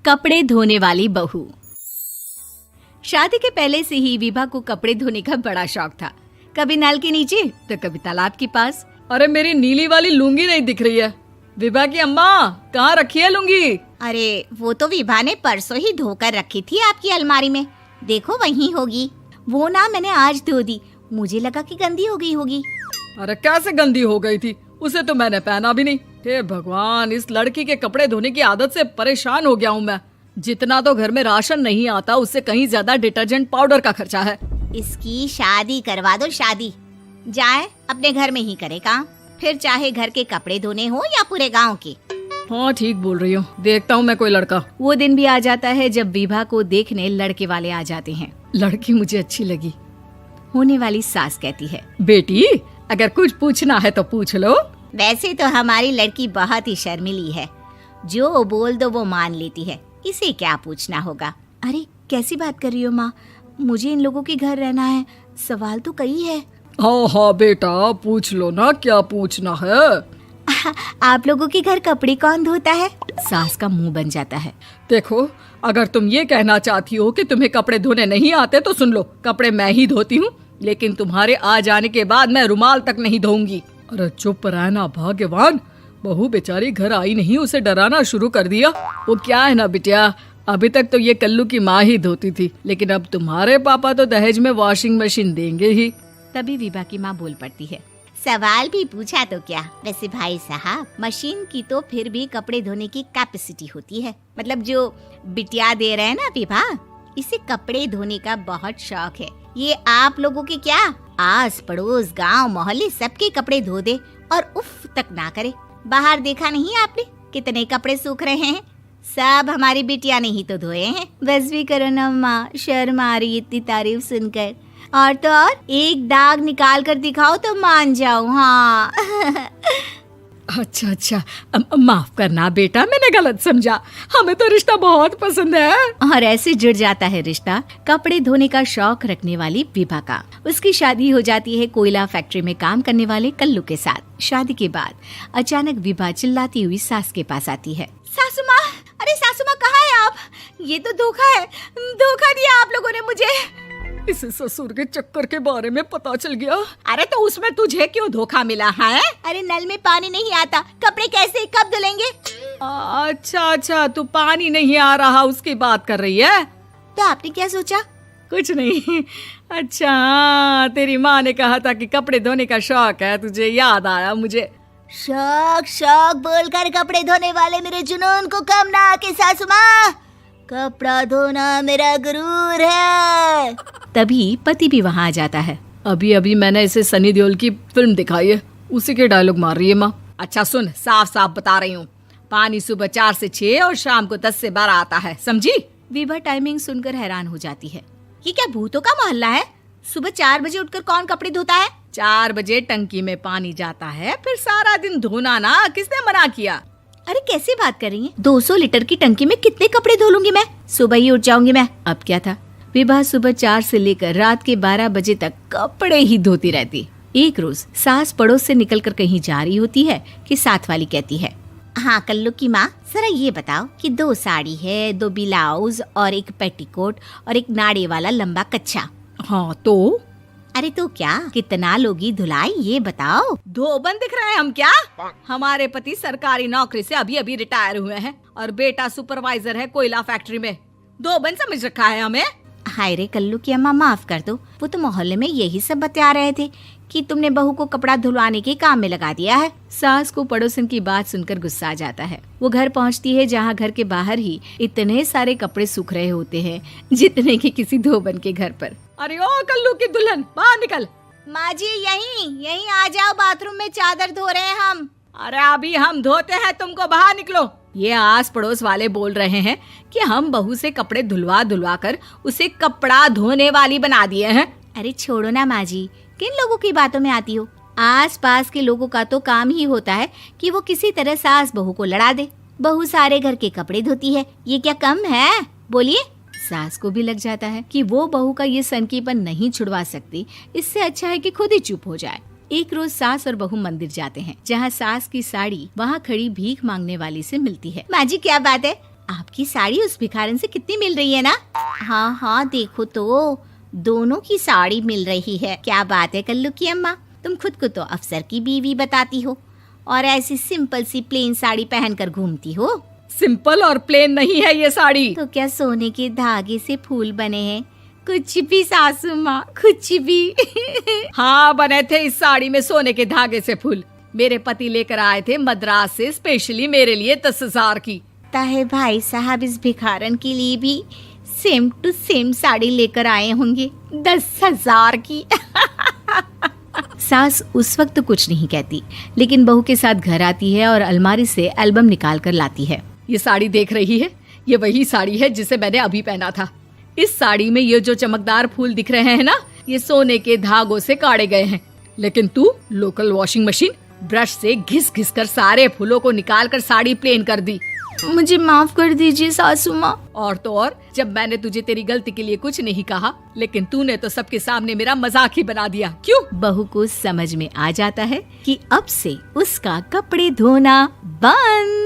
कपड़े धोने वाली बहू। शादी के पहले से ही विभा को कपड़े धोने का बड़ा शौक था। कभी नल के नीचे तो कभी तालाब के पास। अरे मेरी नीली वाली लुंगी नहीं दिख रही है। विभा की अम्मा, कहाँ रखी है लुंगी? अरे वो तो विभा ने परसों ही धोकर रखी थी आपकी अलमारी में, देखो वहीं होगी। वो ना मैंने आज धो दी, मुझे लगा कि गंदी हो गई होगी। अरे कैसे गंदी हो गई थी? उसे तो मैंने पहना भी नहीं। हे भगवान, इस लड़की के कपड़े धोने की आदत से परेशान हो गया हूँ मैं। जितना तो घर में राशन नहीं आता, उससे कहीं ज्यादा डिटर्जेंट पाउडर का खर्चा है। इसकी शादी करवा दो, शादी जाए अपने घर में ही करे काम, फिर चाहे घर के कपड़े धोने हो या पूरे गांव के। हाँ ठीक बोल रही हूँ, देखता हूँ मैं कोई लड़का। वो दिन भी आ जाता है जब विभा को देखने लड़के वाले आ जाते हैं। लड़की मुझे अच्छी लगी। होने वाली सास कहती है, बेटी अगर कुछ पूछना है तो पूछ लो। वैसे तो हमारी लड़की बहुत ही शर्मीली है, जो बोल दो वो मान लेती है, इसे क्या पूछना होगा। अरे कैसी बात कर रही हो माँ, मुझे इन लोगों के घर रहना है, सवाल तो कई है। हाँ हाँ बेटा, पूछ लो ना, क्या पूछना है। आप लोगों के घर कपड़े कौन धोता है? सास का मुंह बन जाता है। देखो, अगर तुम ये कहना चाहती हो कि तुम्हें कपड़े धोने नहीं आते तो सुन लो, कपड़े मैं ही धोती हूँ, लेकिन तुम्हारे आ जाने के बाद मैं रुमाल तक नहीं धोऊंगी। अरे चुप रहना भाग्यवान, बहू बेचारी घर आई नहीं, उसे डराना शुरू कर दिया। वो क्या है ना बिटिया, अभी तक तो ये कल्लू की माँ ही धोती थी, लेकिन अब तुम्हारे पापा तो दहेज में वॉशिंग मशीन देंगे ही। तभी विभा की माँ बोल पड़ती है, सवाल भी पूछा तो क्या। वैसे भाई साहब, मशीन की तो फिर भी कपड़े धोने की कैपेसिटी होती है। मतलब जो बिटिया दे रहे हैं ना विभा, इसे कपड़े धोने का बहुत शौक है। ये आप लोगों के क्या, आस पड़ोस गांव मोहल्ले सबके कपड़े धो दे और उफ तक ना करे। बाहर देखा नहीं आपने कितने कपड़े सूख रहे हैं? सब हमारी बिटिया ने ही तो धोए हैं। बस भी करो ना माँ, शर्म आ रही इतनी तारीफ सुनकर। और तो और एक दाग निकाल कर दिखाओ तो मान जाऊं। हाँ अच्छा, माफ करना बेटा, मैंने गलत समझा। हमें तो रिश्ता बहुत पसंद है। और ऐसे जुड़ जाता है रिश्ता कपड़े धोने का शौक रखने वाली विभा का। उसकी शादी हो जाती है कोयला फैक्ट्री में काम करने वाले कल्लू के साथ। शादी के बाद अचानक विभा चिल्लाती हुई सास के पास आती है। सासू माँ, अरे सासू माँ कहाँ है आप? ये तो धोखा है, धोखा दिया आप लोगों ने मुझे। इसे ससुर के चक्कर के बारे में पता चल गया। अरे तो उसमें तुझे क्यों धोखा मिला है? अरे नल में पानी नहीं आता, कपड़े कैसे कब धुलेंगे? अच्छा, तू पानी नहीं आ रहा उसकी बात कर रही है। तो आपने क्या सोचा? कुछ नहीं। अच्छा, तेरी माँ ने कहा था कि कपड़े धोने का शौक है तुझे, याद आया मुझे। शौक बोलकर कपड़े धोने वाले मेरे जुनून को कम ना आके सासू माँ, कपड़ा धोना मेरा गुरूर है। तभी पति भी वहाँ आ जाता है। अभी मैंने इसे सनी देओल की फिल्म दिखाई है, उसी के डायलॉग मार रही है माँ। अच्छा सुन, साफ साफ बता रही हूँ, पानी सुबह 4 से 6 और शाम को 10 से 12 आता है, समझी? विभा टाइमिंग सुनकर हैरान हो जाती है। ये क्या भूतों का मोहल्ला है? सुबह 4 बजे उठकर कौन कपड़े धोता है? 4 बजे टंकी में पानी जाता है, फिर सारा दिन धोना ना, किसने मना किया? अरे कैसी बात कर रही हैं? 200 लीटर की टंकी में कितने कपड़े धो लूंगी मैं? सुबह ही उठ जाऊंगी मैं। अब क्या था, विभा सुबह 4 से लेकर रात के 12 बजे तक कपड़े ही धोती रहती। एक रोज सास पड़ोस से निकलकर कहीं जा रही होती है कि साथ वाली कहती है, हाँ कल्लू की माँ, जरा ये बताओ कि 2 साड़ी है, 2 ब्लाउज और एक पेटीकोट और एक नाड़े वाला लंबा कच्छा। हाँ तो? अरे तो क्या, कितना लोगी धुलाई ये बताओ। धोबन दिख रहे हैं हम क्या? हमारे पति सरकारी नौकरी से अभी रिटायर हुए हैं और बेटा सुपरवाइजर है कोयला फैक्ट्री में। धोबन समझ रखा है हमें? हाय रे कल्लू की अम्मा, माफ कर दो, वो तो मोहल्ले में यही सब बता रहे थे कि तुमने बहू को कपड़ा धुलवाने के काम में लगा दिया है। सास को पड़ोसन की बात सुनकर गुस्सा आ जाता है। वो घर पहुंचती है जहां घर के बाहर ही इतने सारे कपड़े सूख रहे होते हैं जितने कि किसी धोबन के घर पर। अरे ओ कल्लू की दुल्हन, बाहर निकल। माँ जी यहीं आ जाओ, बाथरूम में चादर धो रहे हैं हम। अरे अभी हम धोते हैं, तुमको बाहर निकलो। ये आस पड़ोस वाले बोल रहे हैं कि हम बहू से कपड़े धुलवा कर उसे कपड़ा धोने वाली बना दिए हैं। अरे छोड़ो ना माँ जी, किन लोगों की बातों में आती हो? आस पास के लोगों का तो काम ही होता है कि वो किसी तरह सास बहू को लड़ा दे। बहू सारे घर के कपड़े धोती है, ये क्या कम है? बोलिए। सास को भी लग जाता है कि वो बहू का ये सनकीपन नहीं छुड़वा सकती, इससे अच्छा है कि खुद ही चुप हो जाए। एक रोज सास और बहू मंदिर जाते हैं, जहाँ सास की साड़ी वहाँ खड़ी भीख मांगने वाली से मिलती है। माँ जी क्या बात है, आपकी साड़ी उस भिखारन से कितनी मिल रही है ना? हाँ हाँ देखो तो, दोनों की साड़ी मिल रही है। क्या बात है कल्लू की अम्मा, तुम खुद को तो अफसर की बीवी बताती हो और ऐसी सिंपल सी प्लेन साड़ी पहनकर घूमती हो। सिंपल और प्लेन नहीं है ये साड़ी। तो क्या सोने के धागे से फूल बने हैं? कुछ भी सासू माँ, कुछ भी। हाँ बने थे इस साड़ी में सोने के धागे से फूल। मेरे पति लेकर आए थे मद्रास से स्पेशली मेरे लिए 10,000 की। ताहे भाई साहब इस भिखारन के लिए भी सेम टू सेम साड़ी लेकर आए होंगे 10,000 की। सास उस वक्त तो कुछ नहीं कहती, लेकिन बहू के साथ घर आती है और अलमारी से एल्बम निकाल कर लाती है। ये साड़ी देख रही है, ये वही साड़ी है जिसे मैंने अभी पहना था। इस साड़ी में ये जो चमकदार फूल दिख रहे हैं ना, ये सोने के धागों से काढ़े गए हैं। लेकिन तू लोकल वॉशिंग मशीन ब्रश से घिस घिस कर सारे फूलों को निकाल कर साड़ी प्लेन कर दी। मुझे माफ कर दीजिए सासू माँ। और तो और, जब मैंने तुझे तेरी गलती के लिए कुछ नहीं कहा, लेकिन तूने तो सबके सामने मेरा मजाक ही बना दिया। क्यों? बहू को समझ में आ जाता है कि अब से उसका कपड़े धोना बंद।